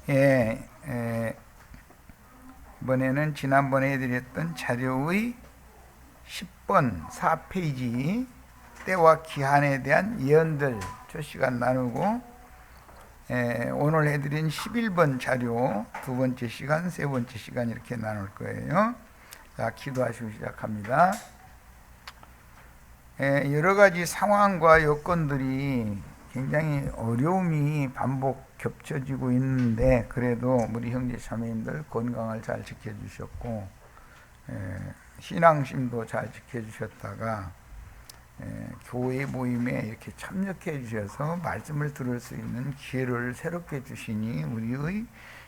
예, 이번에는 지난번에 해드렸던 자료의 10번 4페이지 때와 기한에 대한 예언들 첫 시간 나누고, 오늘 해드린 11번 자료 두 번째 시간, 세 번째 시간 이렇게 나눌 거예요. 자, 기도하시고 시작합니다. 여러 가지 상황과 여건들이 굉장히 어려움이 반복 겹쳐지고 있는데, 그래도 우리 형제 자매님들 건강을 잘 지켜주셨고, 신앙심도 잘 지켜주셨다가, 교회 모임에 이렇게 참여해 주셔서 말씀을 들을 수 있는 기회를 새롭게 주시니 우리의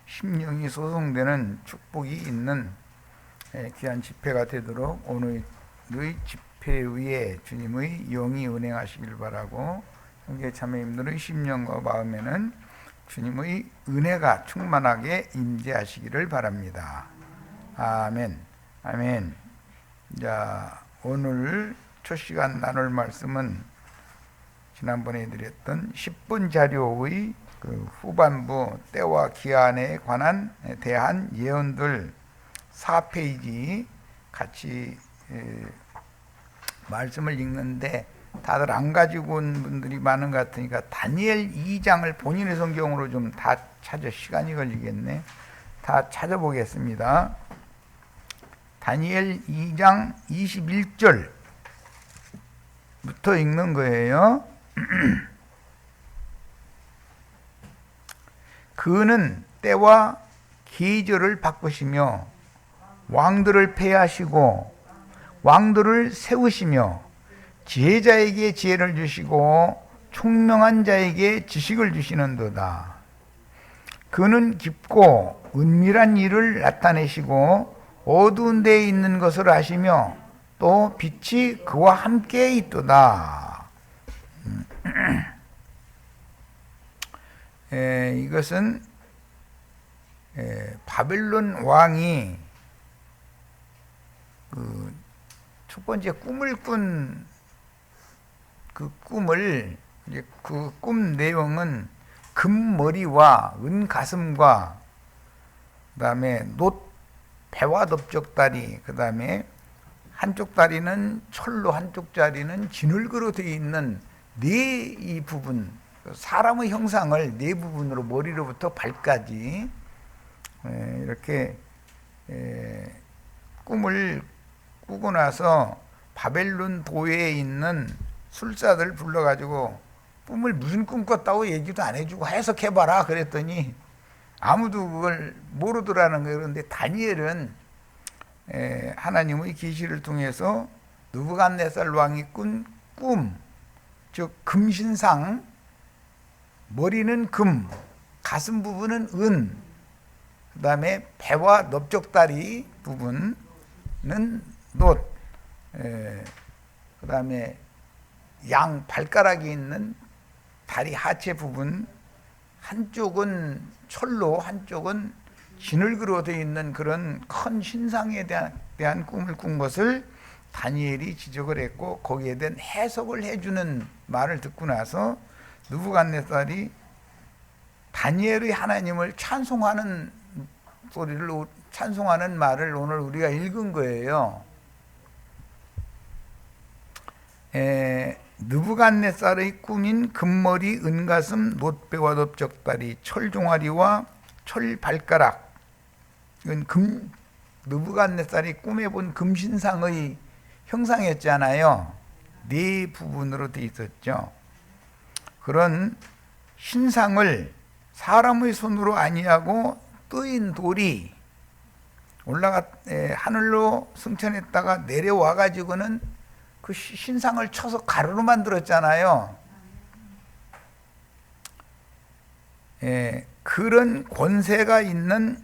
심령이 소송되는 축복이 있는 귀한 집회가 되도록 오늘의 집회 위에 주님의 영이 운행하시길 바라고, 형제 자매님들의 심령과 마음에는 주님의 은혜가 충만하게 임재하시기를 바랍니다. 아멘. 아멘. 자, 오늘 첫 시간 나눌 말씀은 지난번에 드렸던 10분 자료의 그 후반부 때와 기한에 관한 대한 예언들 4페이지 같이 말씀을 읽는데, 다들 안 가지고 온 분들이 많은 것 같으니까 다니엘 2장을 본인의 성경으로 좀 다 찾아, 시간이 걸리겠네. 다 찾아보겠습니다. 다니엘 2장 21절부터 읽는 거예요. 그는 때와 계절을 바꾸시며 왕들을 폐하시고 왕들을 세우시며 지혜자에게 지혜를 주시고 총명한 자에게 지식을 주시는도다. 그는 깊고 은밀한 일을 나타내시고 어두운 데에 있는 것을 아시며 또 빛이 그와 함께 있도다. 이것은 바벨론 왕이 그 첫 번째 꿈을 꾼 그 꿈을, 이제 그 꿈 내용은 금머리와 은가슴과 그다음에 배와 넓적다리, 그다음에 한쪽 다리는 철로 한쪽 다리는 진흙으로 되어 있는 이 부분, 사람의 형상을 네 부분으로 머리로부터 발까지 이렇게 꿈을 꾸고 나서 바벨론 도에 있는 술사들 불러가지고 꿈을 무슨 꿈 꿨다고 얘기도 안 해주고 해석해봐라 그랬더니 아무도 그걸 모르더라는 거예요. 그런데 다니엘은 하나님의 계시를 통해서 느부갓네살 왕이 꾼 꿈, 즉 금신상, 머리는 금, 가슴 부분은 은, 그 다음에 배와 넓적다리 부분은 놋, 그 다음에 양 발가락이 있는 다리 하체 부분, 한쪽은 철로 한쪽은 진흙으로 되어 있는 그런 큰 신상에 대한 꿈을 꾼 것을 다니엘이 지적을 했고, 거기에 대한 해석을 해주는 말을 듣고 나서 느부갓네살이 다니엘의 하나님을 찬송하는 말을 오늘 우리가 읽은 거예요. 느부갓네살의 꿈인 금머리, 은가슴, 놋배와 넓적다리, 철종아리와 철발가락, 이건 느부갓네살이 꿈에 본 금신상의 형상이었잖아요. 네 부분으로 되어 있었죠. 그런 신상을 사람의 손으로 아니하고 뜨인 돌이 하늘로 승천했다가 내려와 가지고는 그 신상을 쳐서 가루로 만들었잖아요. 그런 권세가 있는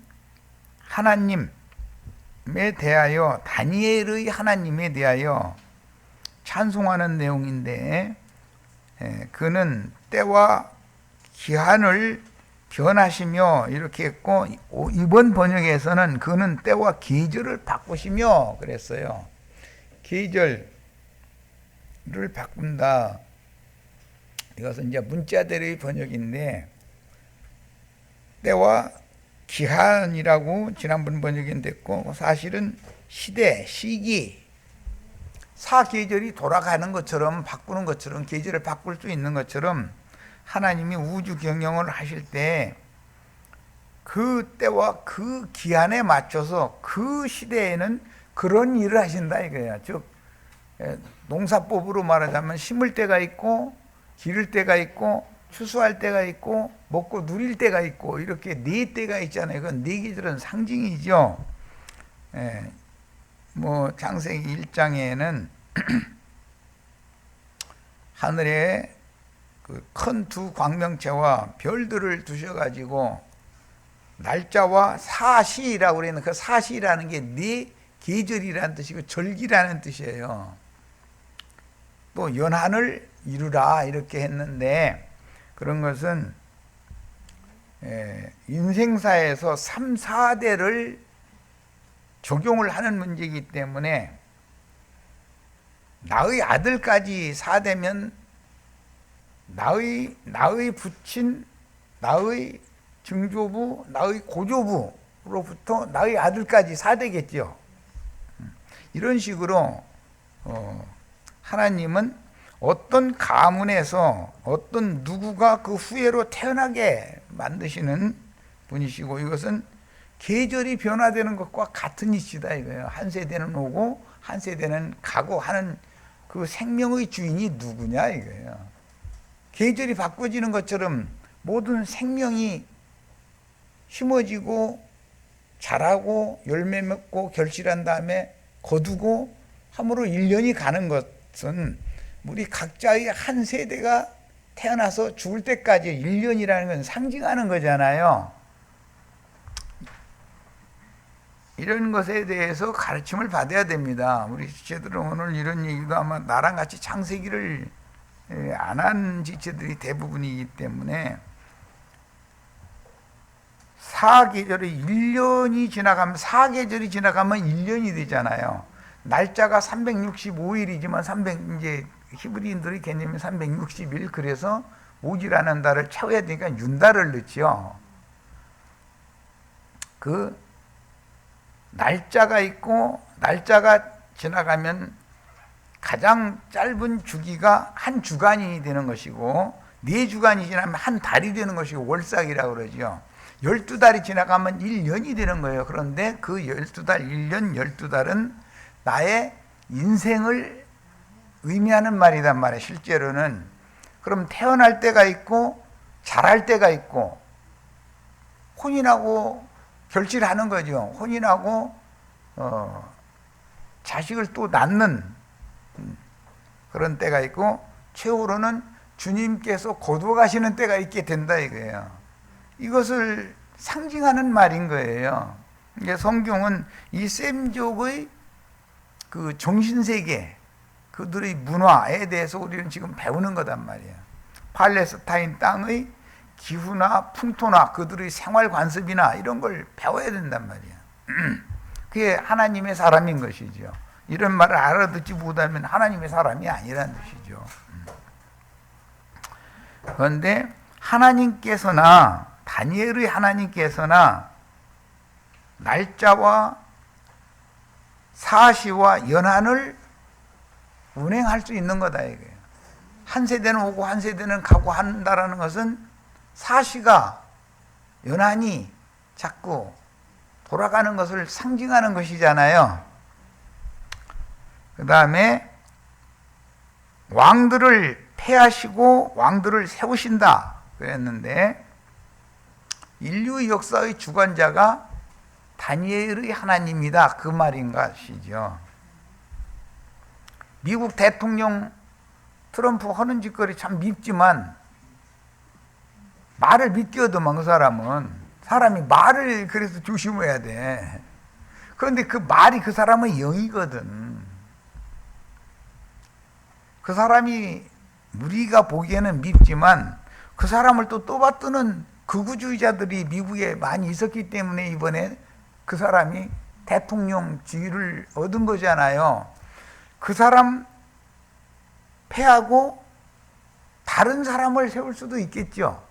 하나님에 대하여, 다니엘의 하나님에 대하여 찬송하는 내용인데, 그는 때와 기한을 변하시며 이렇게 했고, 이번 번역에서는 그는 때와 계절을 바꾸시며 그랬어요. 계절을 바꾼다. 이것은 이제 문자대로의 번역인데, 때와 기한이라고 지난번 번역이 됐고, 사실은 시대, 시기, 사계절이 돌아가는 것처럼, 바꾸는 것처럼, 계절을 바꿀 수 있는 것처럼 하나님이 우주 경영을 하실 때 그 때와 그 기한에 맞춰서 그 시대에는 그런 일을 하신다 이거예요. 즉 농사법으로 말하자면 심을 때가 있고 기를 때가 있고 추수할 때가 있고 먹고 누릴 때가 있고 이렇게 네 때가 있잖아요. 그건 네 계절은 상징이죠. 뭐 창세기 1장에는 하늘에 그 큰 두 광명체와 별들을 두셔가지고 날짜와 사시라고 그랬는데, 그 사시라는 게 네 계절이라는 뜻이고 절기라는 뜻이에요. 또 연한을 이루라 이렇게 했는데, 그런 것은 인생사에서 3, 4대를 적용을 하는 문제이기 때문에 나의 아들까지 4대면 나의 부친, 나의 증조부, 나의 고조부로부터 나의 아들까지 4대겠죠. 이런 식으로 하나님은 어떤 가문에서 어떤 누구가 그 후예로 태어나게 만드시는 분이시고, 이것은 계절이 변화되는 것과 같은 이치다 이거예요. 한 세대는 오고 한 세대는 가고 하는 그 생명의 주인이 누구냐 이거예요. 계절이 바꿔지는 것처럼 모든 생명이 심어지고 자라고 열매 맺고 결실한 다음에 거두고 함으로 1년이 가는 것은 우리 각자의 한 세대가 태어나서 죽을 때까지 1년이라는 건 상징하는 거잖아요. 이런 것에 대해서 가르침을 받아야 됩니다. 우리 지체들은 오늘 이런 얘기도 아마 나랑 같이 창세기를 안 한 지체들이 대부분이기 때문에, 사계절이 1년이 지나가면 4계절이 지나가면 1년이 되잖아요. 날짜가 365일이지만 이제 히브리인들의 개념이 360일, 그래서 오지라는 달을 채워야 되니까 윤달을 넣지요. 그 날짜가 있고, 날짜가 지나가면 가장 짧은 주기가 한 주간이 되는 것이고, 4주간이 지나면 한 달이 되는 것이고 월삭이라고 그러죠. 12달이 지나가면 1년이 되는 거예요. 그런데 그 12달, 1년 12달은 나의 인생을 의미하는 말이란 말이에요. 실제로는. 그럼 태어날 때가 있고 자랄 때가 있고 혼인하고 결실하는 거죠. 혼인하고 자식을 또 낳는 그런 때가 있고, 최후로는 주님께서 거두어 가시는 때가 있게 된다 이거예요. 이것을 상징하는 말인 거예요. 이게 성경은 이 셈족의 그 정신세계, 그들의 문화에 대해서 우리는 지금 배우는 거단 말이에요. 팔레스타인 땅의 기후나 풍토나 그들의 생활 관습이나 이런 걸 배워야 된단 말이에요. 그게 하나님의 사람인 것이죠. 이런 말을 알아듣지 못하면 하나님의 사람이 아니라는 뜻이죠. 그런데 하나님께서나 다니엘의 하나님께서나 날짜와 사시와 연한을 운행할 수 있는 거다 이거예요. 한 세대는 오고 한 세대는 가고 한다라는 것은 사시가, 연한이 자꾸 돌아가는 것을 상징하는 것이잖아요. 그 다음에 왕들을 패하시고 왕들을 세우신다 그랬는데, 인류의 역사의 주관자가 다니엘의 하나님이다 그 말인 것이죠. 미국 대통령 트럼프 하는 짓거리 참 밉지만 말을 믿게 얻어만 그 사람이 말을 그래서 조심해야 돼. 그런데 그 말이 그 사람의 영이거든. 그 사람이 우리가 보기에는 밉지만 그 사람을 또 떠받드는 극우주의자들이 미국에 많이 있었기 때문에 이번에 그 사람이 대통령 지위를 얻은 거잖아요. 그 사람 패하고 다른 사람을 세울 수도 있겠죠.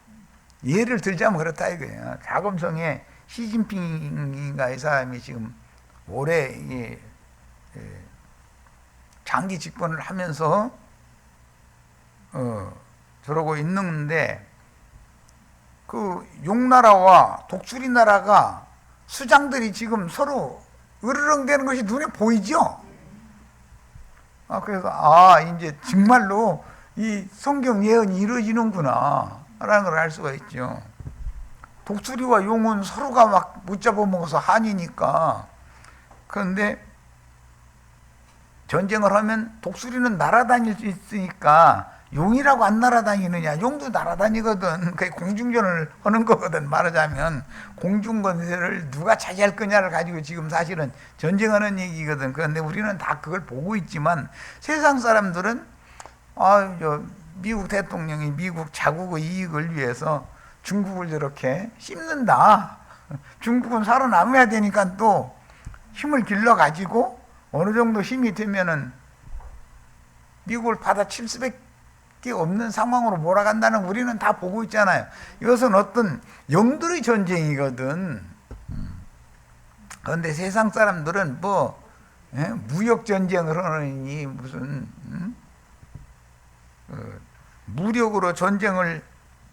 예를 들자면 그렇다 이거예요. 자금성에 시진핑인가 이 사람이 지금 올해 장기 집권을 하면서 저러고 있는데, 그 용나라와 독수리 나라가 수장들이 지금 서로 으르렁대는 것이 눈에 보이죠? 그래서 이제 정말로 이 성경 예언이 이루어지는구나 라는 걸 알 수가 있죠. 독수리와 용은 서로가 막 붙잡아 먹어서 한이니까. 그런데 전쟁을 하면 독수리는 날아다닐 수 있으니까 용이라고 안 날아다니느냐? 용도 날아다니거든. 그게 공중전을 하는 거거든. 말하자면 공중권세를 누가 차지할 거냐를 가지고 지금 사실은 전쟁하는 얘기거든. 그런데 우리는 다 그걸 보고 있지만 세상 사람들은 미국 대통령이 미국 자국의 이익을 위해서 중국을 저렇게 씹는다. 중국은 살아남아야 되니까 또 힘을 길러가지고 어느 정도 힘이 되면은 미국을 받아칠 수밖에 없는 상황으로 몰아간다는 우리는 다 보고 있잖아요. 이것은 어떤 영들의 전쟁이거든. 그런데 세상 사람들은 무역 전쟁을 하느니 무슨 무력으로 전쟁을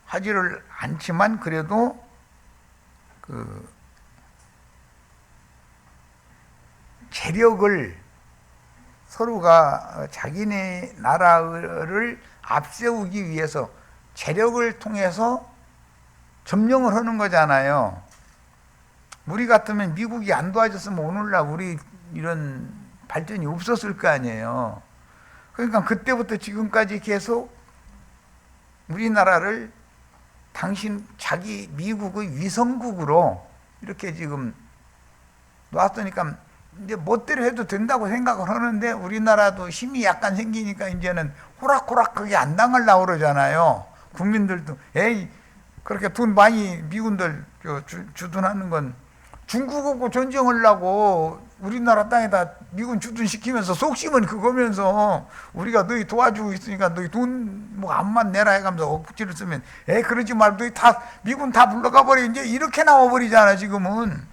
하지를 않지만 그래도 그 재력을 서로가 자기네 나라를 앞세우기 위해서 재력을 통해서 점령을 하는 거잖아요. 우리 같으면 미국이 안 도와줬으면 오늘날 우리 이런 발전이 없었을 거 아니에요. 그러니까 그때부터 지금까지 계속 우리나라를 자기 미국의 위성국으로 이렇게 지금 놨으니까 이제 멋대로 해도 된다고 생각을 하는데, 우리나라도 힘이 약간 생기니까 이제는 호락호락하게 안 당하려고 그러잖아요. 국민들도 그렇게 돈 많이 미군들 주둔하는 건 중국하고 전쟁하려고 우리나라 땅에다 미군 주둔시키면서 속심은 그거면서 우리가 너희 도와주고 있으니까 너희 돈 암만 내라 해가면서 억지를 쓰면 그러지 말고 너희 다 미군 다 불러가 버려 이제 이렇게 나와버리잖아. 지금은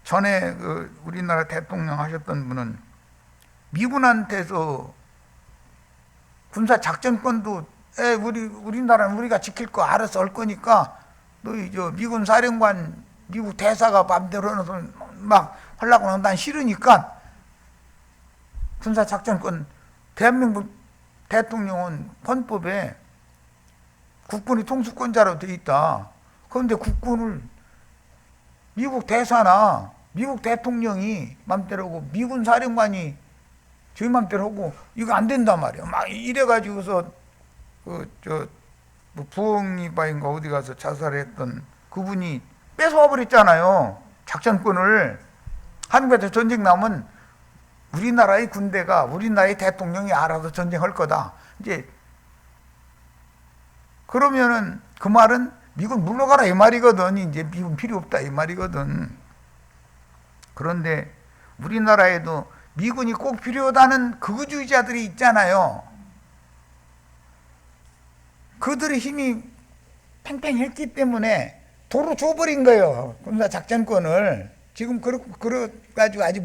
전에 우리나라 대통령 하셨던 분은 미군한테서 군사 작전권도 우리나라는 우리가 지킬 거 알아서 할 거니까 너희 미군 사령관 미국 대사가 맘대로 하는 막 하려고 하는 난 싫으니까 군사 작전권 대한민국 대통령은 헌법에 국군이 통수권자로 돼 있다. 그런데 국군을 미국 대사나 미국 대통령이 맘대로고 미군 사령관이 저희 맘대로 하고 이거 안 된단 말이야. 막 이래가지고서 부엉이바인가 어디 가서 자살했던 그분이 뺏어와 버렸잖아요. 작전권을. 한국에서 전쟁 나면 우리나라의 군대가 우리나라의 대통령이 알아서 전쟁할 거다. 이제 그러면은 그 말은 미군 물러가라 이 말이거든. 이제 미군 필요 없다 이 말이거든. 그런데 우리나라에도 미군이 꼭 필요하다는 극우주의자들이 있잖아요. 그들의 힘이 팽팽했기 때문에 도로 줘버린 거예요. 군사 작전권을. 지금 그래가지고 아직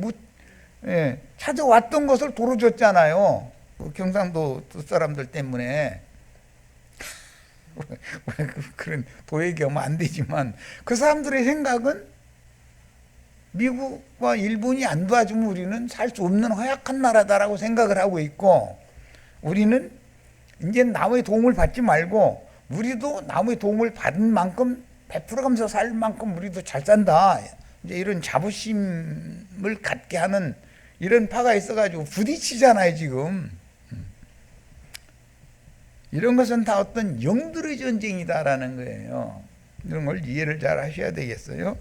찾아왔던 것을 도로 줬잖아요. 경상도 사람들 때문에. 그런 도 얘기하면 안 되지만 그 사람들의 생각은 미국과 일본이 안 도와주면 우리는 살 수 없는 허약한 나라다라고 생각을 하고 있고, 우리는 이제 남의 도움을 받지 말고 우리도 남의 도움을 받은 만큼 베풀어가면서 살 만큼 우리도 잘 산다. 이제 이런 자부심을 갖게 하는 이런 파가 있어가지고 부딪히잖아요 지금. 이런 것은 다 어떤 영들의 전쟁이다라는 거예요. 이런 걸 이해를 잘 하셔야 되겠어요.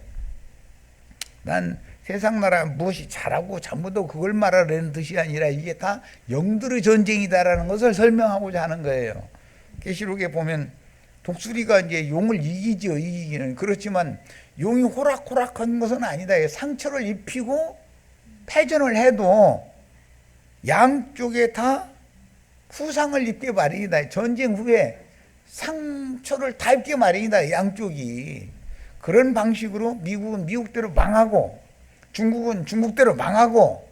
난 세상 나라 무엇이 잘하고 잘못하고 그걸 말하려는 뜻이 아니라 이게 다 영들의 전쟁이다라는 것을 설명하고자 하는 거예요. 계시록에 보면 독수리가 이제 용을 이기죠. 이기기는. 그렇지만 용이 호락호락한 것은 아니다. 상처를 입히고 패전을 해도 양쪽에 다 후상을 입게 마련이다. 전쟁 후에 상처를 다 입게 마련이다, 양쪽이. 그런 방식으로 미국은 미국대로 망하고 중국은 중국대로 망하고,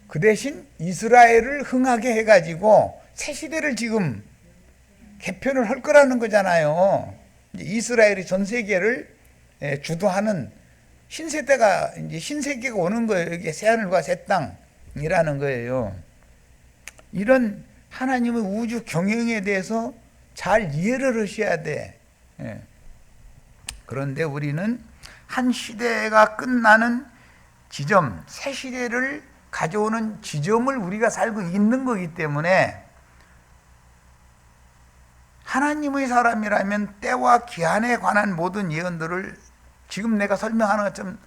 그 대신 이스라엘을 흥하게 해가지고 새 시대를 지금 개편을 할 거라는 거잖아요. 이스라엘이 전 세계를 주도하는 신세대가, 이제 신세계가 오는 거예요. 이게 새하늘과 새 땅이라는 거예요. 이런 하나님의 우주 경영에 대해서 잘 이해를 하셔야 돼. 그런데 우리는 한 시대가 끝나는 지점, 새 시대를 가져오는 지점을 우리가 살고 있는 거기 때문에, 하나님의 사람이라면 때와 기한에 관한 모든 예언들을 지금 내가 설명하는 것처럼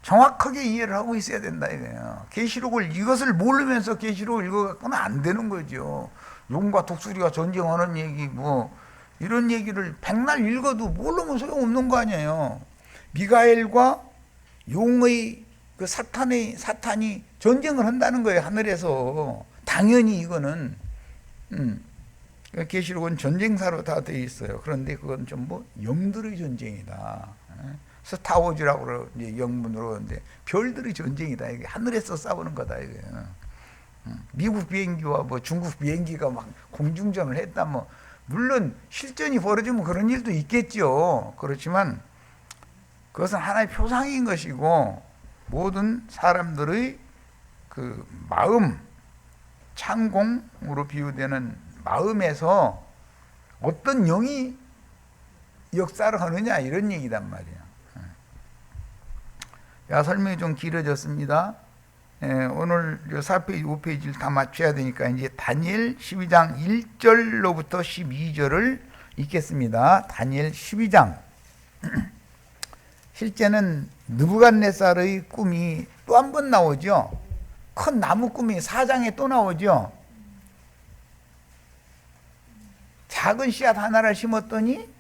정확하게 이해를 하고 있어야 된다 이거예요. 계시록을, 이것을 모르면서 계시록을 읽어갖고는 안 되는 거죠. 용과 독수리가 전쟁하는 얘기, 뭐 이런 얘기를 백날 읽어도 모르면 소용없는 거 아니에요. 미가엘과 용의 그 사탄이 전쟁을 한다는 거예요, 하늘에서. 당연히 이거는 계시록은 전쟁사로 다 되어 있어요. 그런데 그건 전부 영들의 전쟁이다. 스타워즈라고 이제 영문으로 하는데, 별들의 전쟁이다. 이게 하늘에서 싸우는 거다 이게. 미국 비행기와 뭐 중국 비행기가 막 공중전을 했다, 뭐 물론 실전이 벌어지면 그런 일도 있겠죠. 그렇지만 그것은 하나의 표상인 것이고, 모든 사람들의 그 마음, 창공으로 비유되는 마음에서 어떤 영이 역사를 하느냐, 이런 얘기단 말이야. 야, 설명이 좀 길어졌습니다. 오늘 4페이지, 5페이지를 다 맞춰야 되니까 이제 다니엘 12장 1절로부터 12절을 읽겠습니다. 다니엘 12장. 실제는 느부갓네살의 꿈이 또 한 번 나오죠. 큰 나무 꿈이 4장에 또 나오죠. 작은 씨앗 하나를 심었더니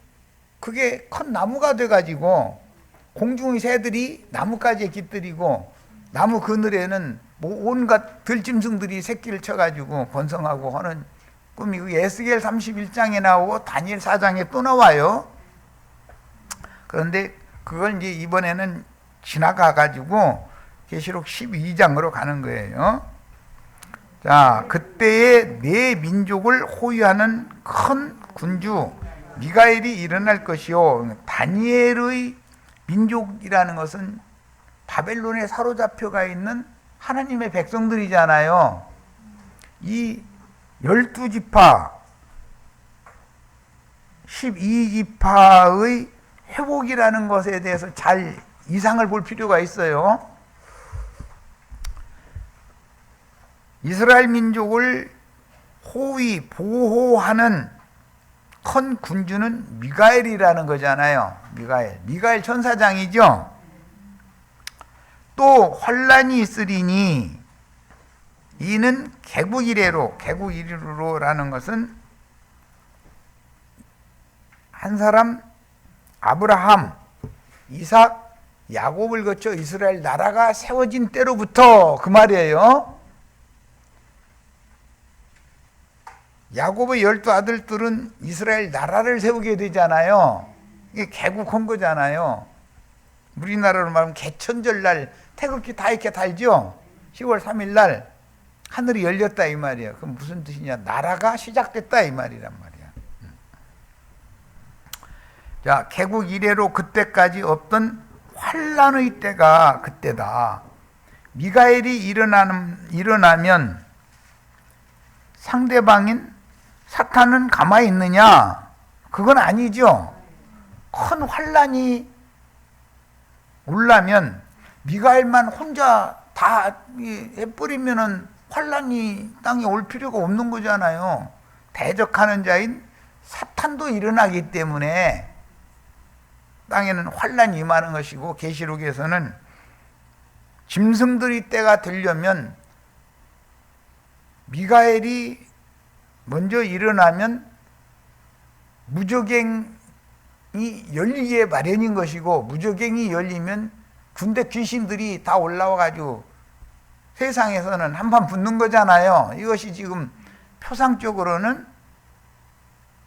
그게 큰 나무가 돼가지고 공중의 새들이 나무까지 깃들이고, 나무 그늘에는 뭐 온갖 들짐승들이 새끼를 쳐가지고 번성하고 하는 꿈이 에스겔 31장에 나오고 다니엘 4장에 또 나와요. 그런데 그걸 이제 이번에는 지나가가지고 계시록 12장으로 가는 거예요. 자, 그때에 네 민족을 호위하는 큰 군주 미가엘이 일어날 것이요. 다니엘의 민족이라는 것은 바벨론에 사로잡혀가 있는 하나님의 백성들이잖아요. 이 12지파, 12지파의 회복이라는 것에 대해서 잘 이상을 볼 필요가 있어요. 이스라엘 민족을 호위, 보호하는 큰 군주는 미가엘이라는 거잖아요. 미가엘 천사장이죠. 또 환란이 있으리니 이는 개국 이래로라는 것은 한 사람 아브라함, 이삭, 야곱을 거쳐 이스라엘 나라가 세워진 때로부터 그 말이에요. 야곱의 12아들들은 이스라엘 나라를 세우게 되잖아요. 이게 개국한 거잖아요. 우리나라로 말하면 개천절날 태극기 다 이렇게 달죠. 10월 3일 날 하늘이 열렸다 이 말이야. 그럼 무슨 뜻이냐? 나라가 시작됐다 이 말이란 말이야. 자, 개국 이래로 그때까지 없던 환란의 때가 그때다. 미가엘이 일어나면 상대방인 사탄은 가만히 있느냐? 그건 아니죠. 큰 환란이 올라면 미가엘만 혼자 다 해버리면은 환란이 땅에 올 필요가 없는 거잖아요. 대적하는 자인 사탄도 일어나기 때문에 땅에는 환란이 임하는 것이고, 계시록에서는 짐승들이 때가 되려면 미가엘이 먼저 일어나면 무저갱이 열리기에 마련인 것이고, 무저갱이 열리면 군대 귀신들이 다 올라와가지고 세상에서는 한판 붙는 거잖아요. 이것이 지금 표상적으로는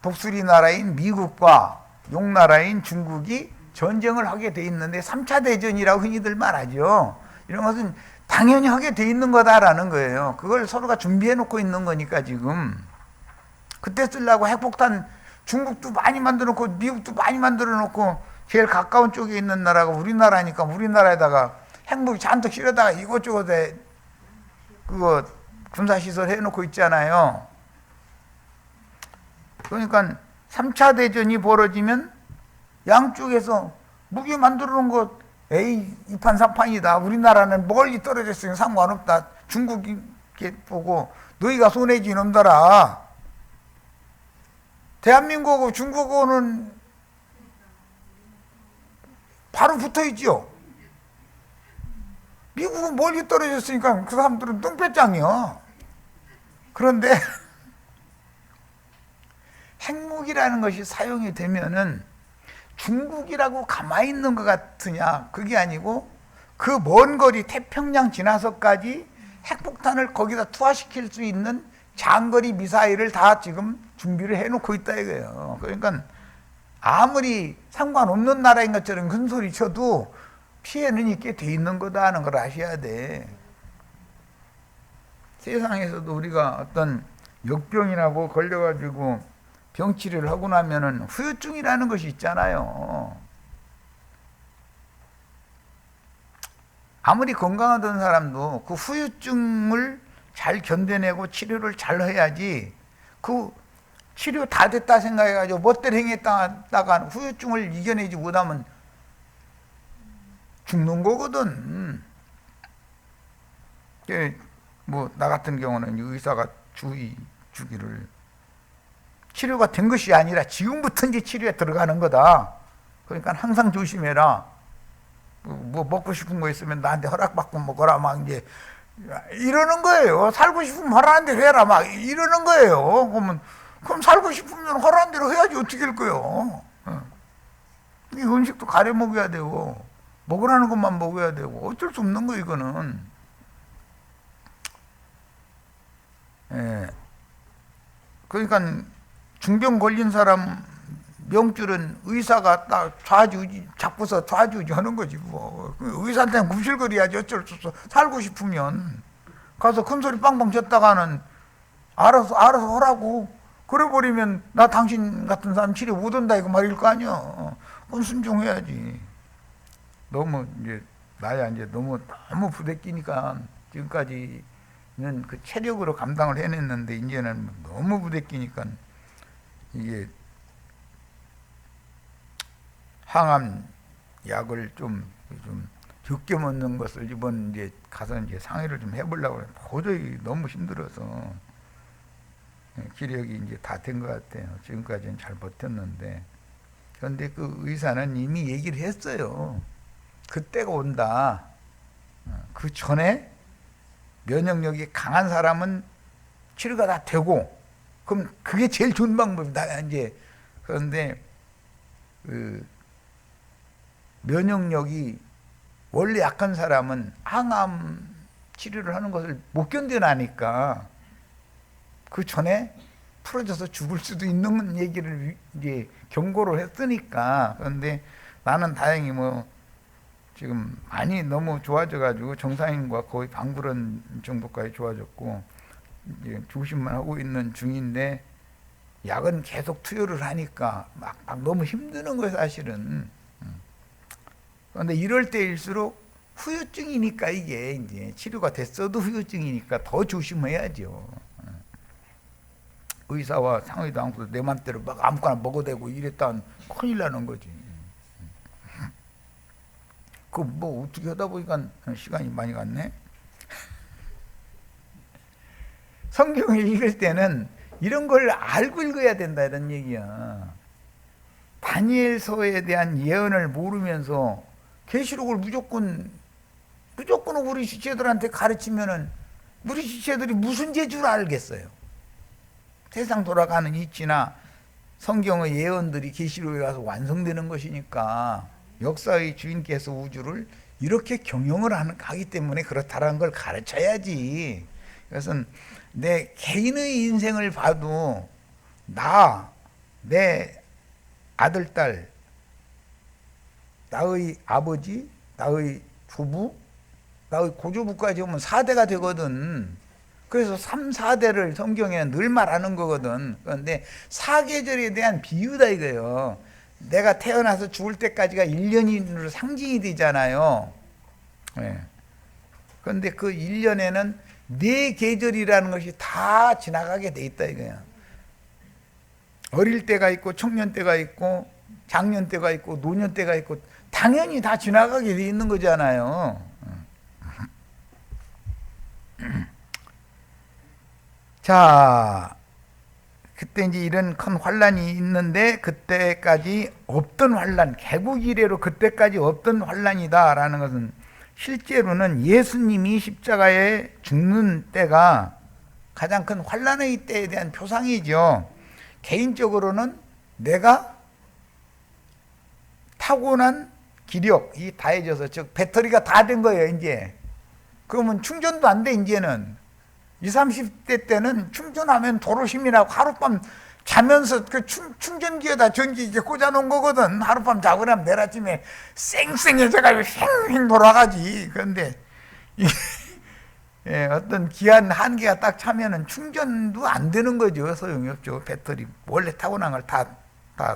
독수리 나라인 미국과 용나라인 중국이 전쟁을 하게 돼 있는데 3차 대전이라고 흔히들 말하죠. 이런 것은 당연히 하게 돼 있는 거다라는 거예요. 그걸 서로가 준비해 놓고 있는 거니까 지금. 그때 쓰려고 핵폭탄 중국도 많이 만들어 놓고 미국도 많이 만들어 놓고 제일 가까운 쪽에 있는 나라가 우리나라니까 우리나라에다가 핵무기 잔뜩 실어다가 이것저것에 그거 군사시설 해놓고 있잖아요. 그러니까 3차 대전이 벌어지면 양쪽에서 무기 만들어 놓은 거 에이 2판 3판이다. 우리나라는 멀리 떨어졌으니 상관없다. 중국이 보고 너희가 손해지 놈들아. 대한민국하고 중국하고는 바로 붙어있죠. 미국은 멀리 떨어졌으니까 그 사람들은 똥배짱이요. 그런데 핵무기라는 것이 사용이 되면은 중국이라고 가만히 있는 것 같으냐? 그게 아니고 그 먼 거리 태평양 지나서까지 핵폭탄을 거기다 투하시킬 수 있는 장거리 미사일을 다 지금 준비를 해놓고 있다 이거예요. 그러니까 아무리 상관없는 나라인 것처럼 큰 소리 쳐도 피해는 있게 돼 있는 거다 하는 걸 아셔야 돼. 세상에서도 우리가 어떤 역병이라고 걸려가지고 병치료를 하고 나면은 후유증이라는 것이 있잖아요. 아무리 건강하던 사람도 그 후유증을 잘 견뎌내고 치료를 잘 해야지 그 치료 다 됐다 생각해가지고 멋대로 행했다가 후유증을 이겨내지 못하면 죽는 거거든. 뭐 나 같은 경우는 의사가 주기를 치료가 된 것이 아니라 지금부터 이제 치료에 들어가는 거다. 그러니까 항상 조심해라. 뭐 먹고 싶은 거 있으면 나한테 허락받고 먹어라. 막 이제 이러는 거예요. 살고 싶으면 허락한 대로 해라. 막 이러는 거예요. 그럼 살고 싶으면 허락한 대로 해야지 어떻게 할 거예요. 이 음식도 가려 먹어야 되고 먹으라는 것만 먹어야 되고 어쩔 수 없는 거 이거는. 예. 그러니까 중병 걸린 사람 명줄은 의사가 딱 잡고서 좌주지 하는 거지 뭐. 의사한테 굽실거려야지 어쩔 수 없어. 살고 싶으면 가서 큰 소리 빵빵 쳤다가는 알아서 하라고. 그래 버리면 나 당신 같은 사람 치료 못 온다 이거 말일 거 아니야. 그건 순종해야지. 너무 이제 나야 이제 너무 부대끼니까 지금까지는 그 체력으로 감당을 해냈는데 이제는 너무 부대끼니까 이게 항암 약을 좀 적게 먹는 것을 이번 이제 가서 이제 상의를 좀 해보려고 해요. 도저히 너무 힘들어서 기력이 이제 다 된 것 같아요. 지금까지는 잘 버텼는데 그런데 그 의사는 이미 얘기를 했어요. 그때가 온다. 그 전에 면역력이 강한 사람은 치료가 다 되고 그럼 그게 제일 좋은 방법이다 이제. 그런데 그 면역력이 원래 약한 사람은 항암 치료를 하는 것을 못 견뎌나니까 그 전에 풀어져서 죽을 수도 있는 얘기를 이제 경고를 했으니까. 그런데 나는 다행히 뭐 지금 많이 너무 좋아져가지고 정상인과 거의 방불한 정도까지 좋아졌고 이제 조심만 하고 있는 중인데 약은 계속 투여를 하니까 막 너무 힘드는 거예요 사실은. 그런데 이럴 때일수록 후유증이니까 이게 이제 치료가 됐어도 후유증이니까 더 조심해야죠. 의사와 상의도 않고 내 맘대로 막 아무거나 먹어대고 이랬다면 큰일 나는 거지. 그 뭐 어떻게 하다 보니까 시간이 많이 갔네. 성경을 읽을 때는 이런 걸 알고 읽어야 된다 이런 얘기야. 다니엘서에 대한 예언을 모르면서 계시록을 무조건 우리 지체들한테 가르치면은 우리 지체들이 무슨 재주를 알겠어요. 세상 돌아가는 이치나 성경의 예언들이 계시록에 가서 완성되는 것이니까 역사의 주인께서 우주를 이렇게 경영을 하기 때문에 그렇다라는 걸 가르쳐야지. 그래서 내 개인의 인생을 봐도 나 내 아들, 딸, 나의 아버지, 나의 부부, 나의 고조부까지 오면 4대가 되거든. 그래서 3, 4대를 성경에는 늘 말하는 거거든. 그런데 사계절에 대한 비유다 이거예요. 내가 태어나서 죽을 때까지가 1년으로 상징이 되잖아요. 네. 그런데 그 1년에는 네 계절이라는 것이 다 지나가게 돼 있다 이거야. 어릴 때가 있고 청년 때가 있고 장년 때가 있고 노년 때가 있고 당연히 다 지나가게 돼 있는 거잖아요. 자, 그때 이제 이런 큰 환란이 있는데 그때까지 없던 환란, 개국 이래로 그때까지 없던 환란이다라는 것은 실제로는 예수님이 십자가에 죽는 때가 가장 큰 환란의 때에 대한 표상이죠. 개인적으로는 내가 타고난 기력이 다해져서, 즉 배터리가 다 된 거예요 이제. 그러면 충전도 안 돼 이제는. 20, 30대 때는 충전하면 도로심이라고 하룻밤 자면서 그 충전기에다 전기 이제 꽂아놓은 거거든. 하룻밤 자고 나면 내일 아침에 쌩쌩해져가지고 쌩쌩 돌아가지. 그런데 예, 어떤 기한 한계가 딱 차면은 충전도 안 되는 거죠. 소용이 없죠. 배터리 원래 타고난 걸 다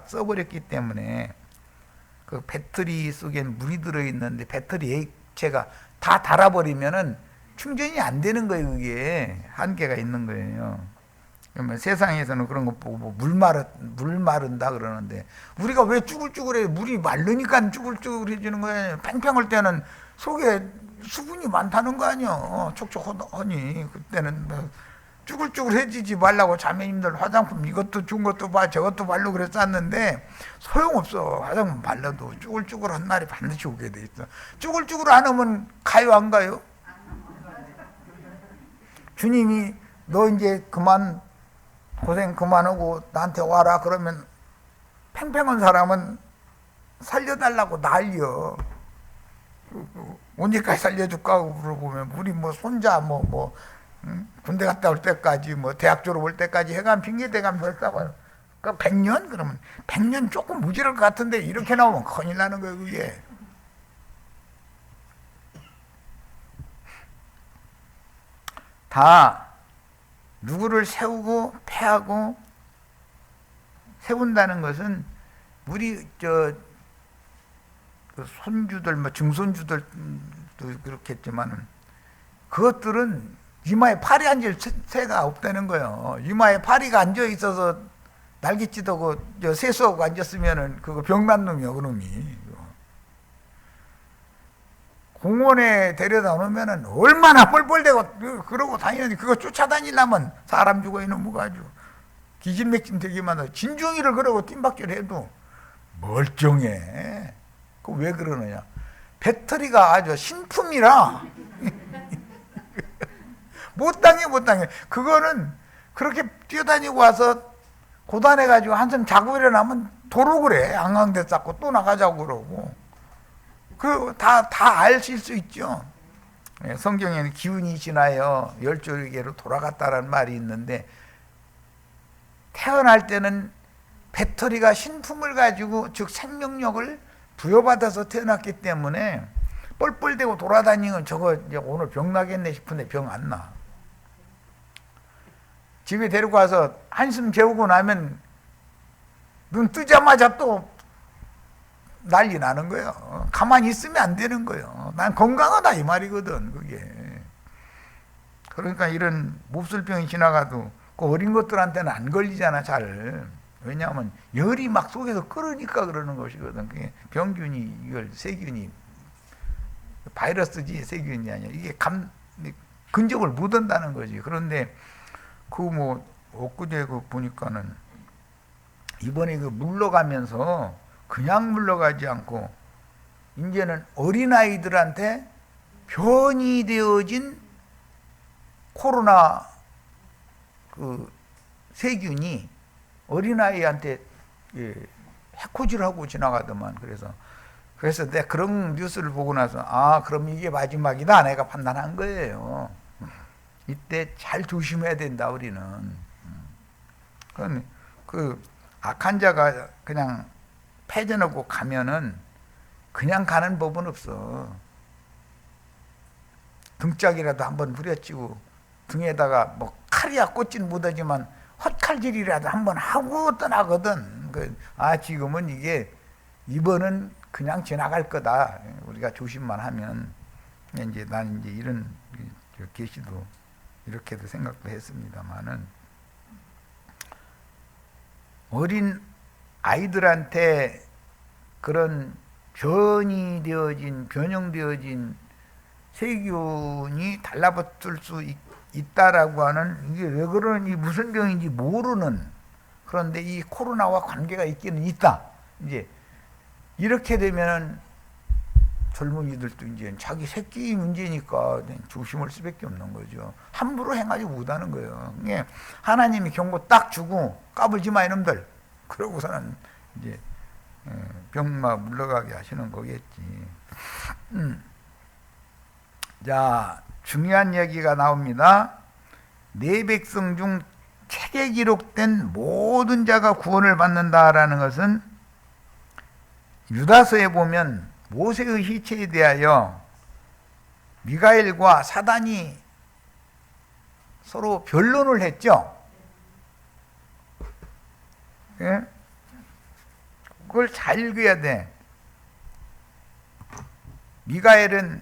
써버렸기 때문에. 그 배터리 속엔 물이 들어있는데 배터리 액체가 다 닳아버리면은 충전이 안 되는 거예요. 그게 한계가 있는 거예요. 그러면 세상에서는 그런 거 보고 물 마른다 그러는데 우리가 왜 쭈글쭈글해? 물이 마르니까 쭈글쭈글해지는 거예요. 팽팽할 때는 속에 수분이 많다는 거 아니야. 촉촉하니 그때는 쭈글쭈글해지지 말라고 자매님들 화장품 이것도 준 것도 봐 저것도 바르고 그랬었는데 소용없어. 화장품 발라도 쭈글쭈글한 날이 반드시 오게 돼 있어. 쭈글쭈글 안 하면 가요 안 가요? 주님이 너 이제 그만 고생 그만하고 나한테 와라 그러면 팽팽한 사람은 살려달라고 난리여. 언제까지 살려줄까 물어보면 우리 뭐 손자 군대 갔다 올 때까지 대학 졸업 올 때까지 해간 핑계 대가면서 했다고요. 그 100년? 그러면 100년 조금 무지할 것 같은데 이렇게 나오면 큰일 나는 거예요 그게. 다 누구를 세우고 패하고 세운다는 것은 우리 그 손주들 증손주들도 그렇겠지만은 그것들은 이마에 팔이 앉을 새가 없다는 거예요. 이마에 파리가 앉아 있어서 날갯짓하고 세수하고 앉았으면은 그거 병난 놈이요 그놈이. 공원에 데려다 놓으면은 얼마나 뻘뻘대고 그러고 다니는데 그거 쫓아다니려면 사람 죽어 있는 뭐가 아주 기진맥진 되기만 하고 진중이를 그러고 뜀박질 해도 멀쩡해. 그 왜 그러느냐? 배터리가 아주 신품이라 못 당해. 그거는 그렇게 뛰어다니고 와서 고단해가지고 한숨 자고 일어나면 도로 그래. 앙앙대 쌓고 또 나가자고 그러고. 그 다 아실 수 있죠. 성경에는 기운이 지나여 열조리개로 돌아갔다라는 말이 있는데 태어날 때는 배터리가 신품을 가지고 즉 생명력을 부여받아서 태어났기 때문에 뻘뻘대고 돌아다니는 저거 이제 오늘 병 나겠네 싶은데 병 안 나. 집에 데리고 와서 한숨 재우고 나면 눈 뜨자마자 또 난리 나는 거예요. 가만히 있으면 안 되는 거예요. 난 건강하다 이 말이거든 그게. 그러니까 이런 몹쓸병이 지나가도 그 어린 것들한테는 안 걸리잖아 잘. 왜냐하면 열이 막 속에서 끓으니까 그러는 것이거든. 그게 병균이 이걸 세균이 바이러스지 세균이 아니야. 이게 근접을 못 한다는 거지. 그런데 엊그제 보니까는 이번에 물러가면서 그냥 물러가지 않고 이제는 어린아이들한테 변이되어진 코로나 세균이 어린아이한테 해코지를 하고 지나가더만. 그래서 내가 그런 뉴스를 보고 나서 그럼 이게 마지막이다 내가 판단한 거예요. 이때 잘 조심해야 된다 우리는. 악한 자가 그냥 패전하고 가면은 그냥 가는 법은 없어. 등짝이라도 한번 부려치고 등에다가 뭐 칼이야 꽂진 못하지만 헛칼질이라도 한번 하고 떠나거든. 지금은 이게 이번은 그냥 지나갈 거다. 우리가 조심만 하면. 이제 나는 이제 이런 계시도 이렇게도 생각도 했습니다만은, 어린 아이들한테 그런 변형되어진 세균이 달라붙을 수 있다라고 하는, 이게 왜 그러니 무슨 병인지 모르는, 그런데 이 코로나와 관계가 있기는 있다. 이제 이렇게 되면은 젊은이들도 이제 자기 새끼 문제니까 조심할 수밖에 없는 거죠. 함부로 행하지 못하는 거예요. 하나님이 경고 딱 주고 까불지 마 이놈들, 그러고서는 이제 병마 물러가게 하시는 거겠지. 자, 중요한 얘기가 나옵니다. 내 백성 중 책에 기록된 모든 자가 구원을 받는다라는 것은 유다서에 보면 모세의 시체에 대하여 미가엘과 사단이 서로 변론을 했죠. 예? 그걸 잘 읽어야 돼. 미가엘은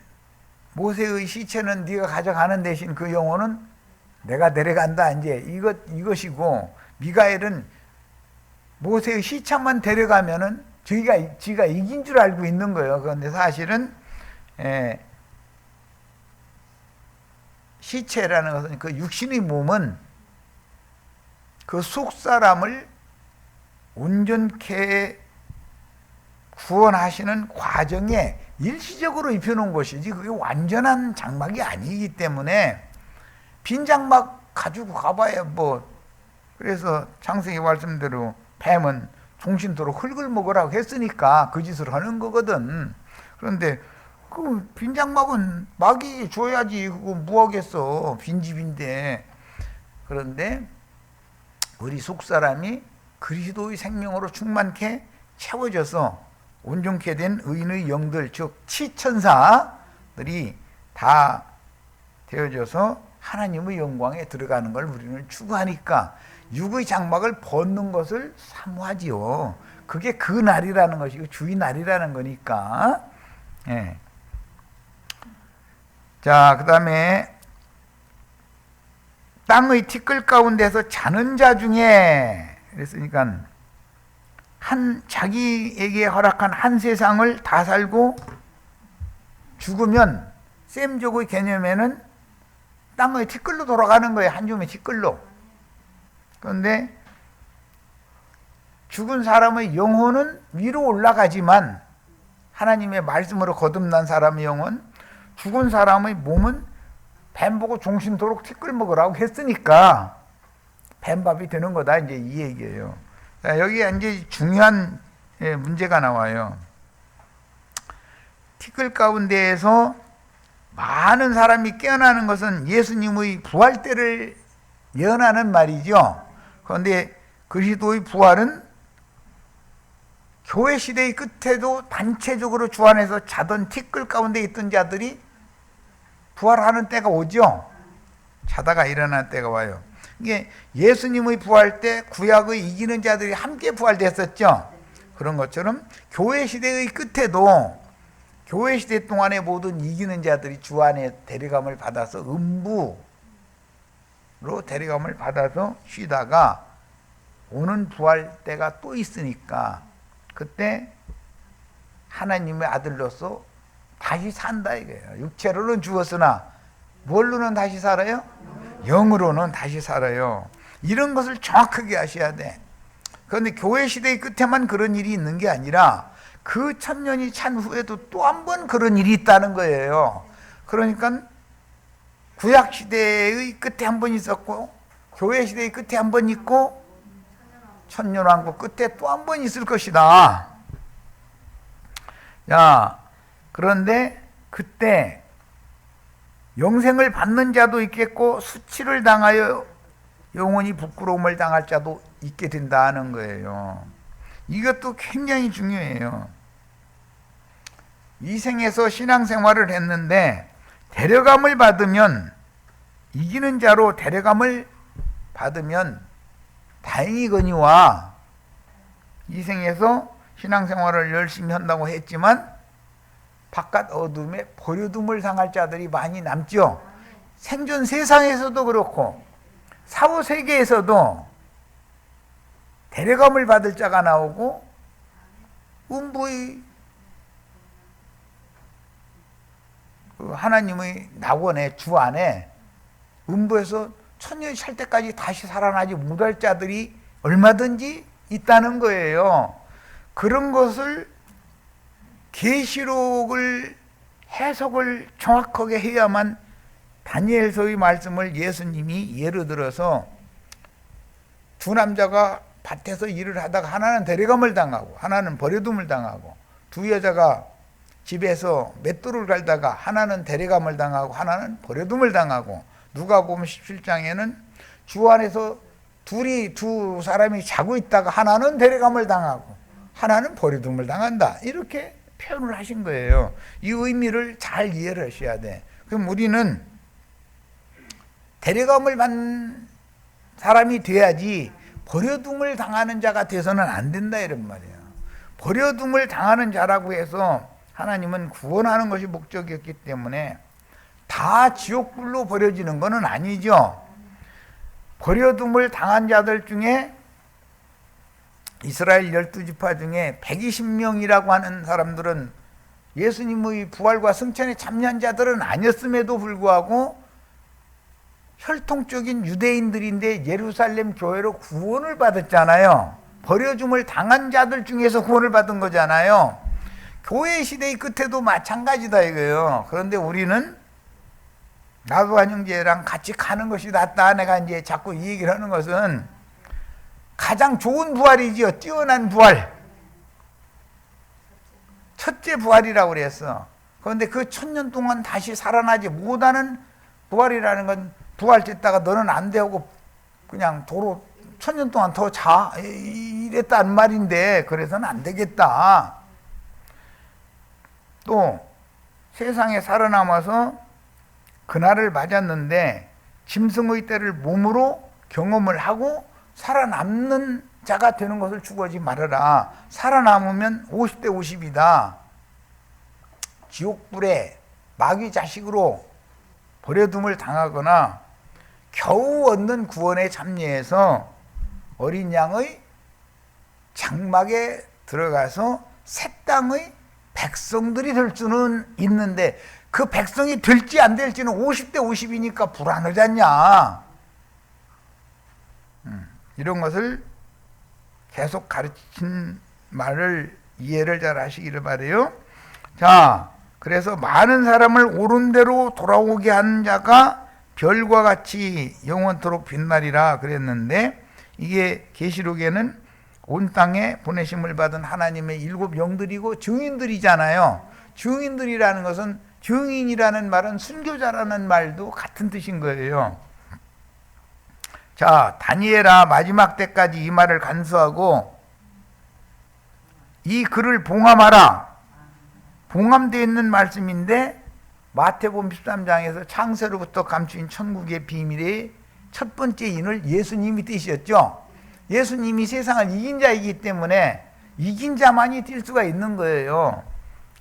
모세의 시체는 네가 가져가는 대신 그 영혼은 내가 데려간다. 이제 이것이고, 미가엘은 모세의 시체만 데려가면은 지가 이긴 줄 알고 있는 거예요. 그런데 사실은 시체라는 것은 그 육신의 몸은 그 속사람을 온전케 구원하시는 과정에 일시적으로 입혀놓은 것이지 그게 완전한 장막이 아니기 때문에 빈 장막 가지고 가봐야 뭐. 그래서 창세기 말씀대로 뱀은 종신토록 흙을 먹으라고 했으니까 그 짓을 하는 거거든. 그런데 그 빈 장막은 마귀 줘야지. 그거 뭐 하겠어, 빈집인데. 그런데 우리 속사람이 그리스도의 생명으로 충만케 채워져서 온전케 된 의인의 영들, 즉 치천사들이 다 되어져서 하나님의 영광에 들어가는 걸 우리는 추구하니까 육의 장막을 벗는 것을 사모하지요. 그게 그 날이라는 것이고 주의 날이라는 거니까. 예. 자, 그 다음에 땅의 티끌 가운데서 자는 자 중에, 그랬으니까 자기에게 허락한 한 세상을 다 살고 죽으면 셈족의 개념에는 땅의 티끌로 돌아가는 거예요. 한 줌의 티끌로. 그런데 죽은 사람의 영혼은 위로 올라가지만 하나님의 말씀으로 거듭난 사람의 영혼, 죽은 사람의 몸은 뱀 보고 종신토록 티끌 먹으라고 했으니까 뱀밥이 되는 거다. 이제 이 얘기예요. 자, 여기에 이제 중요한 문제가 나와요. 티끌 가운데에서 많은 사람이 깨어나는 것은 예수님의 부활 때를 예언하는 말이죠. 그런데 그리스도의 부활은 교회 시대의 끝에도 단체적으로 주 안에서 자던 티끌 가운데 있던 자들이 부활하는 때가 오죠. 자다가 일어나는 때가 와요. 이게 예수님의 부활 때 구약의 이기는 자들이 함께 부활됐었죠. 그런 것처럼 교회 시대의 끝에도 교회 시대 동안의 모든 이기는 자들이 주 안에 데려감을 받아서 음부로 데려감을 받아서 쉬다가 오는 부활 때가 또 있으니까 그때 하나님의 아들로서 다시 산다 이거예요. 육체로는 죽었으나 뭘로는 다시 살아요? 영으로는 다시 살아요. 이런 것을 정확하게 아셔야 돼. 그런데 교회 시대의 끝에만 그런 일이 있는 게 아니라 그 천년이 찬 후에도 또 한 번 그런 일이 있다는 거예요. 그러니까 구약 시대의 끝에 한 번 있었고 교회 시대의 끝에 한 번 있고 천년왕국 끝에 또 한 번 있을 것이다. 야, 그런데 그때 영생을 받는 자도 있겠고 수치를 당하여 영원히 부끄러움을 당할 자도 있게 된다는 거예요. 이것도 굉장히 중요해요. 이 생에서 신앙생활을 했는데 데려감을 받으면, 이기는 자로 데려감을 받으면 다행이거니와, 이 생에서 신앙생활을 열심히 한다고 했지만 바깥 어둠에 버려둠을 당할 자들이 많이 남죠. 생존 세상에서도 그렇고 사후 세계에서도 데려감을 받을 자가 나오고, 음부의 하나님의 낙원에, 주 안에 음부에서 천년이 살 때까지 다시 살아나지 못할 자들이 얼마든지 있다는 거예요. 그런 것을 계시록을 해석을 정확하게 해야만, 다니엘서의 말씀을 예수님이 예를 들어서 두 남자가 밭에서 일을 하다가 하나는 데려감을 당하고 하나는 버려둠을 당하고, 두 여자가 집에서 맷돌을 갈다가 하나는 데려감을 당하고 하나는 버려둠을 당하고, 누가복음 17장에는 주 안에서 두 사람이 자고 있다가 하나는 데려감을 당하고 하나는 버려둠을 당한다, 이렇게 표현을 하신 거예요. 이 의미를 잘 이해를 하셔야 돼. 그럼 우리는 데려감을 받는 사람이 돼야지 버려둠을 당하는 자가 돼서는 안 된다, 이런 말이에요. 버려둠을 당하는 자라고 해서 하나님은 구원하는 것이 목적이었기 때문에 다 지옥불로 버려지는 것은 아니죠. 버려둠을 당한 자들 중에 이스라엘 12지파 중에 120명이라고 하는 사람들은 예수님의 부활과 승천에 참여한 자들은 아니었음에도 불구하고 혈통적인 유대인들인데 예루살렘 교회로 구원을 받았잖아요. 버려줌을 당한 자들 중에서 구원을 받은 거잖아요. 교회 시대의 끝에도 마찬가지다 이거예요. 그런데 우리는 나도한 형제랑 같이 가는 것이 낫다. 내가 이제 자꾸 이 얘기를 하는 것은 가장 좋은 부활이지요. 뛰어난 부활. 첫째 부활이라고 그랬어. 그런데 그 1000년 동안 다시 살아나지 못하는 부활이라는 건, 부활됐다가 너는 안 되고 그냥 도로 1000년 동안 더 자, 이랬다는 말인데, 그래서는 안 되겠다. 또 세상에 살아남아서 그날을 맞았는데 짐승의 때를 몸으로 경험을 하고 살아남는 자가 되는 것을 추구하지 말아라. 살아남으면 50대 50이다. 지옥불에 마귀 자식으로 버려둠을 당하거나 겨우 얻는 구원에 참여해서 어린 양의 장막에 들어가서 새 땅의 백성들이 될 수는 있는데, 그 백성이 될지 안 될지는 50대 50이니까 불안하지 않냐. 이런 것을 계속 가르친 말을 이해를 잘 하시기를 바라요. 자, 그래서 많은 사람을 옳은 대로 돌아오게 하는 자가 별과 같이 영원토록 빛나리라 그랬는데, 이게 계시록에는 온 땅에 보내심을 받은 하나님의 7 영들이고 증인들이잖아요. 증인들이라는 것은, 증인이라는 말은 순교자라는 말도 같은 뜻인 거예요. 자, 다니엘아, 마지막 때까지 이 말을 간수하고 이 글을 봉함하라. 봉함되어 있는 말씀인데, 마태복음 13장에서 창세로부터 감추인 천국의 비밀의 첫 번째 인을 예수님이 띄셨죠. 예수님이 세상을 이긴 자이기 때문에 이긴 자만이 뛸 수가 있는 거예요.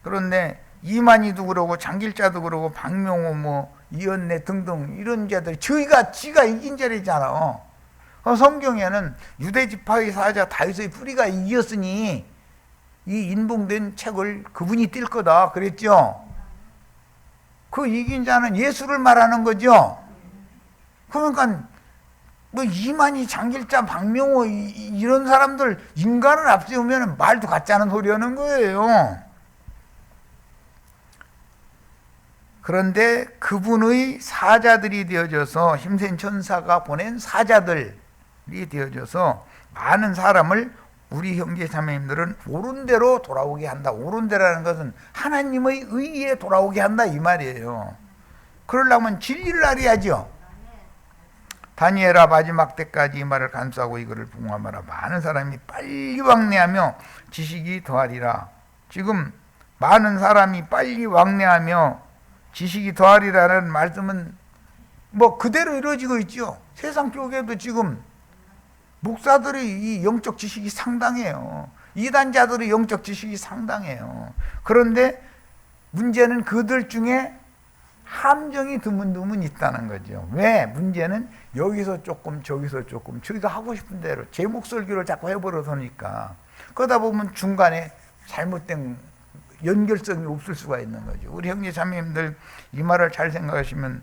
그런데 이만희도 그러고 장길자도 그러고 박명호 뭐 이연래 등등 이런 자들, 지가 이긴 자리잖아. 성경에는 유대지파의 사자 다윗의 뿌리가 이겼으니 이 인봉된 책을 그분이 뛸 거다 그랬죠. 그 이긴 자는 예수를 말하는 거죠. 그러니까 뭐 이만희, 장길자, 박명호 이런 사람들 인간을 앞세우면 말도 같지 않은 소리 하는 거예요. 그런데 그분의 사자들이 되어져서, 힘센 천사가 보낸 사자들이 되어져서 많은 사람을 우리 형제 자매님들은 옳은 대로 돌아오게 한다. 옳은 대라는 것은 하나님의 의에 돌아오게 한다 이 말이에요. 그러려면 진리를 알아야죠. 다니엘아 마지막 때까지 이 말을 간수하고 이거를 봉함하라. 많은 사람이 빨리 왕래하며 지식이 더하리라. 지금 많은 사람이 빨리 왕래하며 지식이 더하리라는 말씀은 뭐 그대로 이루어지고 있죠. 세상 쪽에도 지금 목사들의 이 영적 지식이 상당해요. 이단자들의 영적 지식이 상당해요. 그런데 문제는 그들 중에 함정이 드문드문 있다는 거죠. 왜? 문제는 여기서 조금 저기서 조금 저희가 하고 싶은 대로 제 목설교를 자꾸 해버려서니까 그러다 보면 중간에 잘못된 연결성이 없을 수가 있는 거죠. 우리 형제 자매님들 이 말을 잘 생각하시면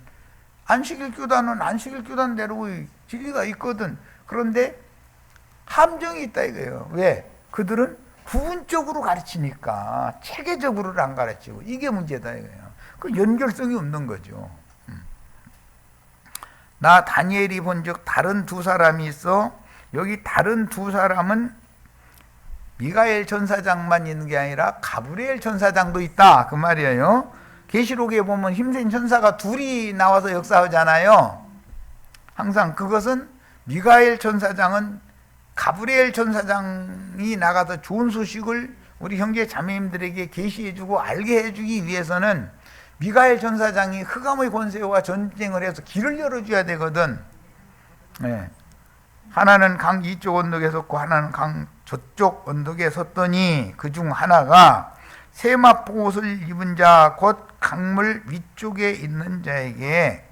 안식일 교단은 안식일 교단대로의 진리가 있거든. 그런데 함정이 있다 이거예요. 왜? 그들은 부분적으로 가르치니까 체계적으로는 안 가르치고 이게 문제다 이거예요. 그 연결성이 없는 거죠. 나 다니엘이 본즉 다른 두 사람이 있어. 여기 다른 두 사람은 미가엘 전사장만 있는 게 아니라 가브리엘 전사장도 있다 그 말이에요. 계시록에 보면 힘센 천사가 둘이 나와서 역사하잖아요. 항상 그것은 미가엘 전사장은 가브리엘 전사장이 나가서 좋은 소식을 우리 형제 자매님들에게 계시해주고 알게 해주기 위해서는 미가엘 전사장이 흑암의 권세와 전쟁을 해서 길을 열어줘야 되거든. 네. 하나는 강 이쪽 언덕에 섰고 하나는 강 저쪽 언덕에 섰더니 그중 하나가 세마포 옷을 입은 자 곧 강물 위쪽에 있는 자에게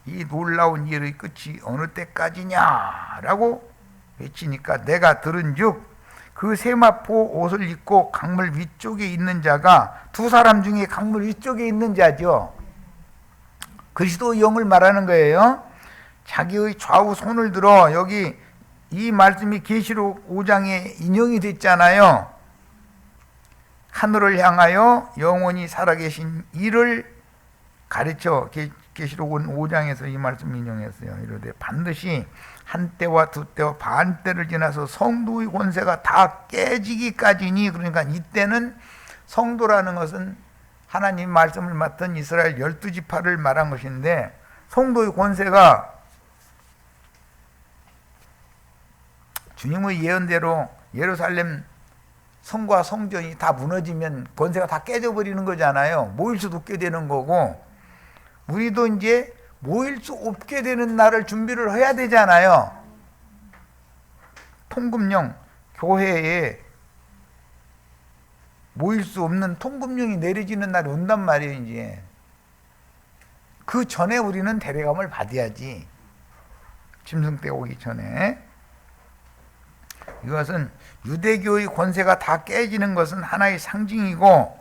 이 놀라운 일의 끝이 어느 때까지냐라고 외치니까 내가 들은즉 그 세마포 옷을 입고 강물 위쪽에 있는 자가 두 사람 중에 강물 위쪽에 있는 자죠. 그리스도의 영을 말하는 거예요. 자기의 좌우 손을 들어 여기 이 말씀이 계시록 5장에 인용이 됐잖아요. 하늘을 향하여 영원히 살아계신 이를 가르쳐 계시록 5장에서 이 말씀 인용했어요. 이러되 반드시 한때와 두때와 반때를 지나서 성도의 권세가 다 깨지기까지니. 그러니까 이때는 성도라는 것은 하나님 말씀을 맡은 이스라엘 12지파를 말한 것인데 성도의 권세가 주님의 예언대로 예루살렘 성과 성전이 다 무너지면 권세가 다 깨져버리는 거잖아요. 모일 수도 없게 되는 거고 우리도 이제 모일 수 없게 되는 날을 준비를 해야 되잖아요. 통금령, 교회에 모일 수 없는 통금령이 내려지는 날이 온단 말이에요. 이제 그 전에 우리는 대례감을 받아야지. 짐승 때 오기 전에. 이것은 유대교의 권세가 다 깨지는 것은 하나의 상징이고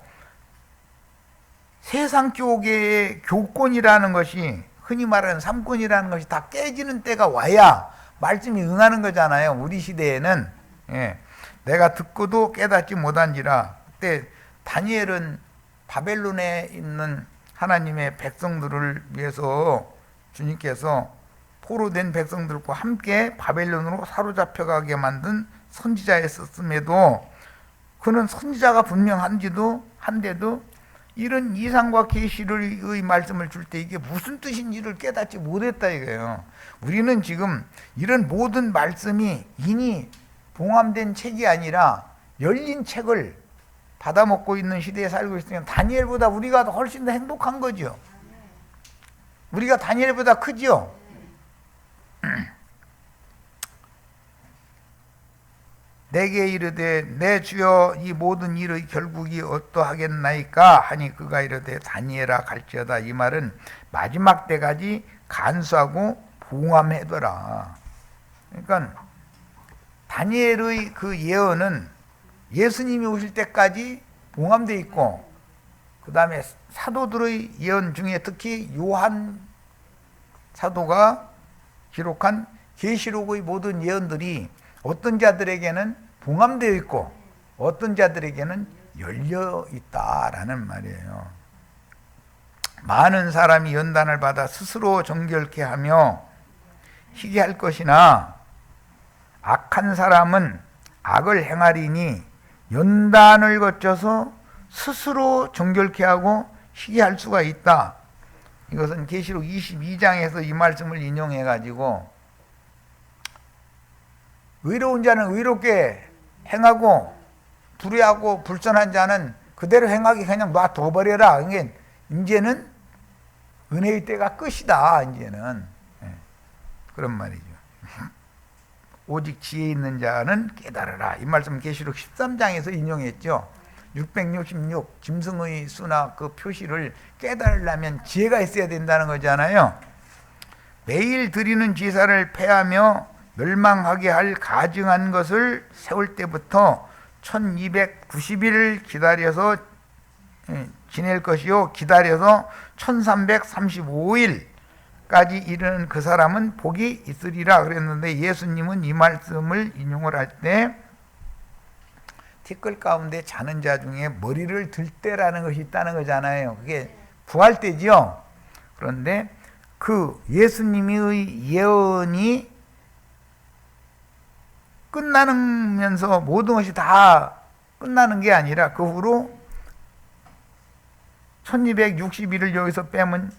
세상 쪽의 교권이라는 것이 흔히 말하는 삼권이라는 것이 다 깨지는 때가 와야 말씀이 응하는 거잖아요. 우리 시대에는. 예. 내가 듣고도 깨닫지 못한지라. 그때 다니엘은 바벨론에 있는 하나님의 백성들을 위해서 주님께서 포로된 백성들과 함께 바벨론으로 사로잡혀가게 만든 선지자였음에도 그는 선지자가 분명한데도 이런 이상과 계시의 말씀을 줄 때 이게 무슨 뜻인지를 깨닫지 못했다 이거예요. 우리는 지금 이런 모든 말씀이 이미 봉함된 책이 아니라 열린 책을 받아먹고 있는 시대에 살고 있으니까 다니엘보다 우리가 훨씬 더 행복한 거죠. 우리가 다니엘보다 크죠. 내게 이르되 내 주여 이 모든 일의 결국이 어떠하겠나이까 하니 그가 이르되 다니엘아 갈지어다. 이 말은 마지막 때까지 간수하고 봉함해둬라. 그러니까 다니엘의 그 예언은 예수님이 오실 때까지 봉함되어 있고 그 다음에 사도들의 예언 중에 특히 요한 사도가 기록한 계시록의 모든 예언들이 어떤 자들에게는 봉함되어 있고 어떤 자들에게는 열려 있다라는 말이에요. 많은 사람이 연단을 받아 스스로 정결케 하며 희게 할 것이나 악한 사람은 악을 행하리니 연단을 거쳐서 스스로 정결케 하고 희게 할 수가 있다. 이것은 계시록 22장에서 이 말씀을 인용해 가지고 의로운 자는 의롭게 행하고 불의하고 불선한 자는 그대로 행하게 그냥 놔둬버려라. 그러니까 이제는 은혜의 때가 끝이다. 이제는 그런 말이죠. 오직 지혜 있는 자는 깨달으라. 이 말씀 계시록 13장에서 인용했죠. 666 짐승의 수나 그 표시를 깨달으려면 지혜가 있어야 된다는 거잖아요. 매일 드리는 제사를 폐하며 멸망하게 할 가증한 것을 세울 때부터 1290일을 기다려서 지낼 것이요, 기다려서 1335일까지 이르는 그 사람은 복이 있으리라 그랬는데, 예수님은 이 말씀을 인용을 할 때 티끌 가운데 자는 자 중에 머리를 들 때라는 것이 있다는 거잖아요. 그게 부활 때죠. 그런데 그 예수님의 예언이 끝나면서 모든 것이 다 끝나는 게 아니라 그 후로 1260일을 여기서 빼면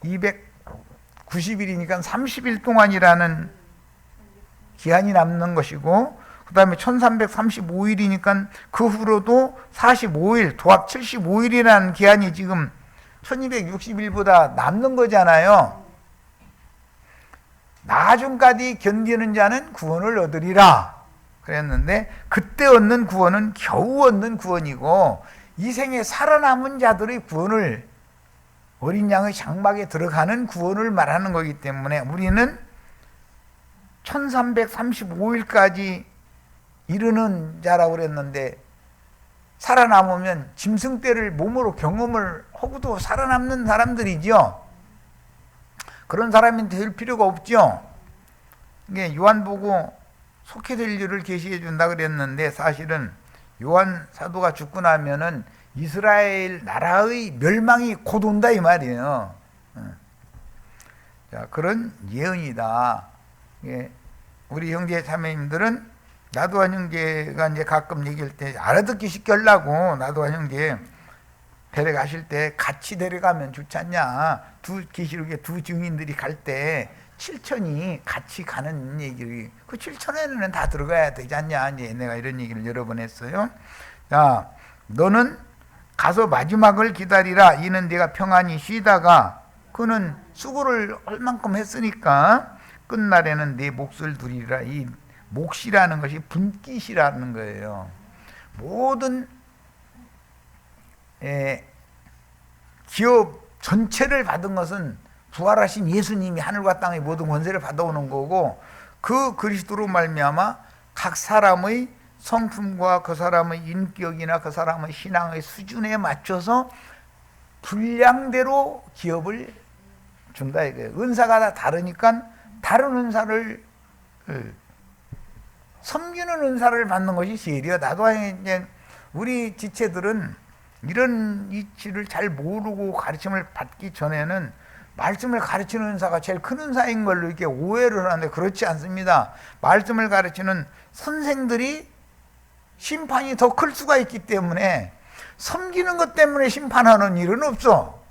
1290일이니까 30일 동안이라는 기한이 남는 것이고, 그 다음에 1335일이니까 그 후로도 45일, 도합 75일이라는 기한이 지금 1260일보다 남는 거잖아요. 나중까지 견디는 자는 구원을 얻으리라 그랬는데, 그때 얻는 구원은 겨우 얻는 구원이고, 이 생에 살아남은 자들의 구원을, 어린 양의 장막에 들어가는 구원을 말하는 거기 때문에 우리는 1335일까지 이르는 자라고 그랬는데, 살아남으면 짐승 떼를 몸으로 경험을 하고도 살아남는 사람들이죠. 그런 사람이 될 필요가 없죠. 이게 요한보고 속해 될 일을 계시해 준다 그랬는데, 사실은 요한 사도가 죽고 나면은 이스라엘 나라의 멸망이 곧 온다 이 말이에요. 자, 그런 예언이다. 우리 형제 자매님들은 나도한 형제가 이제 가끔 얘기할 때 알아듣기 쉽게 하려고, 나도한 형제 데려가실 때 같이 데려가면 좋지 않냐. 계시록에 두 증인들이 갈 때 7천이 같이 가는 얘기를, 그 7천에는 다 들어가야 되지 않냐. 이제 내가 이런 얘기를 여러 번 했어요. 자, 너는 가서 마지막을 기다리라. 이는 네가 평안히 쉬다가, 그는 수고를 할 만큼 했으니까 끝날에는 네 몫을 두리라. 이 몫이라는 것이 분깃이라는 거예요. 모든 기업 전체를 받은 것은 부활하신 예수님이 하늘과 땅의 모든 권세를 받아오는 거고, 그 그리스도로 말미암아 각 사람의 성품과 그 사람의 인격이나 그 사람의 신앙의 수준에 맞춰서 분량대로 기업을 준다 이거예요. 은사가 다 다르니까 다른 은사를, 섬기는 은사를 받는 것이 제일이야. 나도 이제 우리 지체들은 이런 이치를 잘 모르고 가르침을 받기 전에는 말씀을 가르치는 은사가 제일 큰 은사인 걸로 이렇게 오해를 하는데, 그렇지 않습니다. 말씀을 가르치는 선생들이 심판이 더 클 수가 있기 때문에 섬기는 것 때문에 심판하는 일은 없어.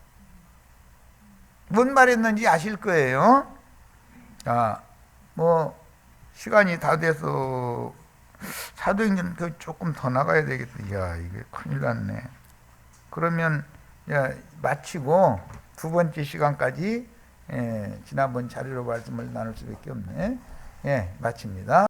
뭔 말했는지 아실 거예요. 자, 뭐 시간이 다 돼서 사도행전 조금 더 나가야 되겠다. 야, 이게 큰일 났네. 그러면 마치고 두 번째 시간까지 지난번 자료로 말씀을 나눌 수밖에 없네. 마칩니다.